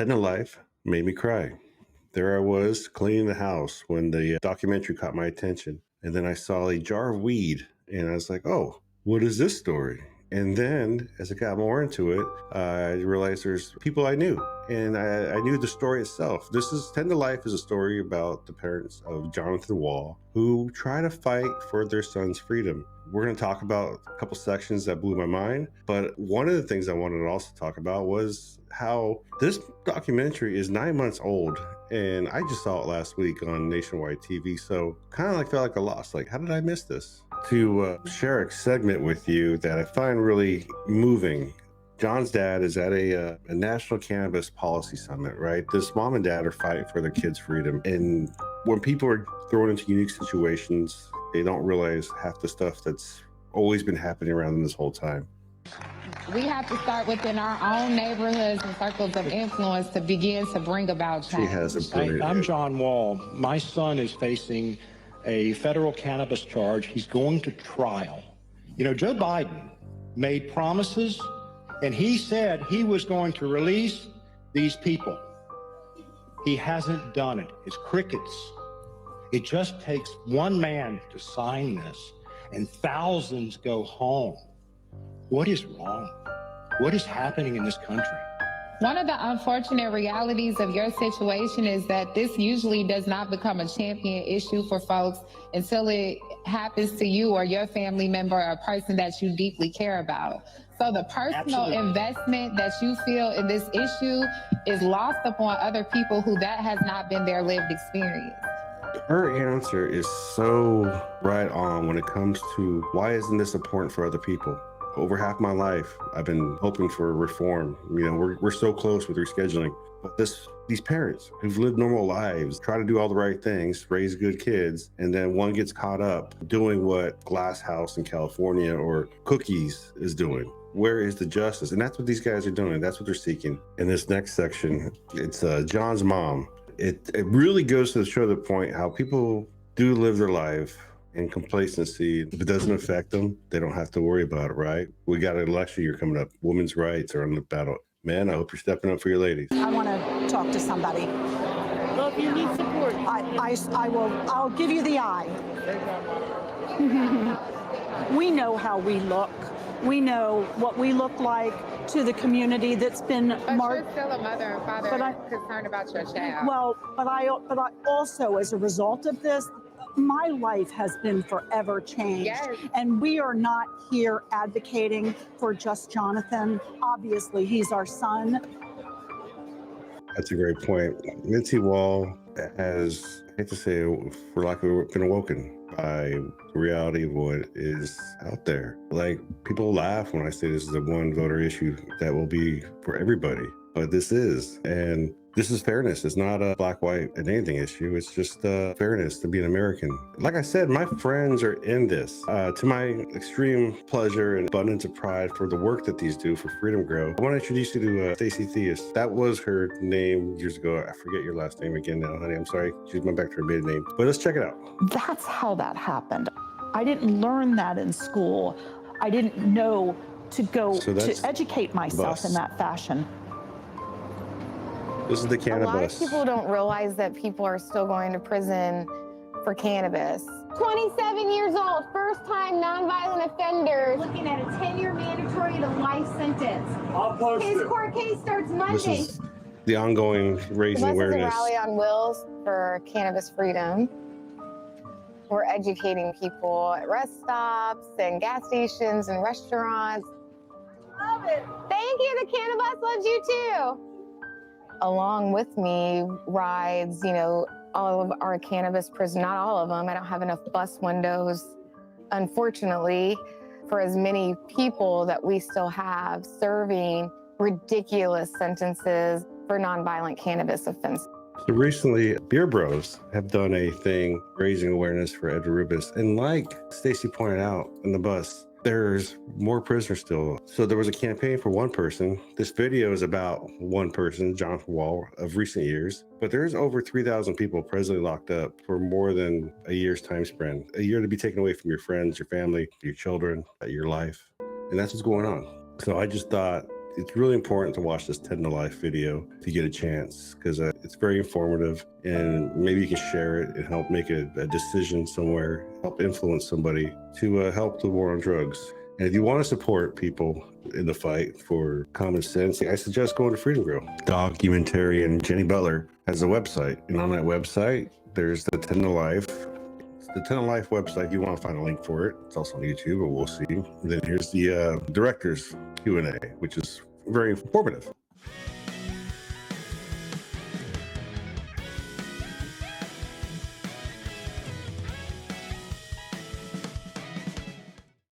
End of Life made me cry. There I was cleaning the house when the documentary caught my attention. And then I saw a jar of weed and I was like, oh, what is this story? And then as I got more into it, I realized there's people I knew and I knew the story itself. Tend to Life is a story about the parents of Jonathan Wall who try to fight for their son's freedom. We're going to talk about a couple sections that blew my mind, but one of the things I wanted to also talk about was how this documentary is 9 months old, and I just saw it last week on nationwide TV, so kind of like felt like a loss. Like, how did I miss this? To share a segment with you that I find really moving. John's dad is at a national cannabis policy summit, right? This mom and dad are fighting for their kids' freedom, and when people are thrown into unique situations, they don't realize half the stuff that's always been happening around them this whole time. We have to start within our own neighborhoods and circles of influence to begin to bring about change. She has a brilliant I'm John Wall. My son is facing a federal cannabis charge. He's going to trial. You know, Joe Biden made promises, and he said he was going to release these people. He hasn't done it. It's crickets. It just takes one man to sign this, and thousands go home. What is wrong? What is happening in this country? One of the unfortunate realities of your situation is that this usually does not become a champion issue for folks until it happens to you or your family member or a person that you deeply care about. So the personal investment that you feel in this issue is lost upon other people who that has not been their lived experience. Her answer is so right on when it comes to why isn't this important for other people? Over half my life, I've been hoping for reform. You know, we're so close with rescheduling, but these parents who've lived normal lives, try to do all the right things, raise good kids, and then one gets caught up doing what Glass House in California or Cookies is doing. Where is the justice? And that's what these guys are doing. That's what they're seeking. In this next section, it's John's mom. It really goes to show the point how people do live their life in complacency. If it doesn't affect them, they don't have to worry about it, right? We got an election year coming up. Women's rights are on the battle. Man, I hope you're stepping up for your ladies. I want to talk to somebody. Well, if you need support, I'll give you the eye. We know how we look. We know what we look like to the community that's been marked. You're still a mother and father concerned about your child. Well, but I also, as a result of this, my life has been forever changed. Yes. And we are not here advocating for just Jonathan. Obviously, he's our son. That's a great point. Mincy Wall has, I hate to say it, for lack of, been awoken by the reality of what is out there. Like, people laugh when I say this is a one voter issue that will be for everybody, but this is. And this is fairness. It's not a black, white, and anything issue. It's just fairness to be an American. Like I said, my friends are in this. To my extreme pleasure and abundance of pride for the work that these do for Freedom Grow, I want to introduce you to Stacey Theus. That was her name years ago. I forget your last name again now, honey. I'm sorry. She went back to her maiden name. But let's check it out. That's how that happened. I didn't learn that in school. I didn't know to go to educate myself in that fashion. This is the cannabis. A lot of people don't realize that people are still going to prison for cannabis. 27 years old, first-time nonviolent offender. looking at a 10-year mandatory to life sentence. His court case starts Monday. This is the ongoing raising awareness. This is a rally on wheels for cannabis freedom. We're educating people at rest stops and gas stations and restaurants. Love it. Thank you, the cannabis loves you too. Along with me rides, you know, all of our cannabis prisoners, not all of them. I don't have enough bus windows, unfortunately, for as many people that we still have serving ridiculous sentences for nonviolent cannabis offenses. So recently, Beer Bros have done a thing raising awareness for Ed Rubis. And like Stacey pointed out on the bus, there's more prisoners still. So there was a campaign for one person. This video is about one person, Jonathan Wall, of recent years. But there's over 3,000 people presently locked up for more than a year's time span. A year to be taken away from your friends, your family, your children, your life. And that's what's going on. So I just thought It's really important to watch this 10 to Life video if you get a chance, because it's very informative, and maybe you can share it and help make a decision somewhere, help influence somebody to help the war on drugs. And if you want to support people in the fight for common sense, I suggest going to Freedom Grill. Documentarian Jenny Butler has a website, and on that website, there's the 10 to Life. The 10 to Life website, if you want to find a link for it. It's also on YouTube, but we'll see. And then here's the director's Q&A, which is very informative.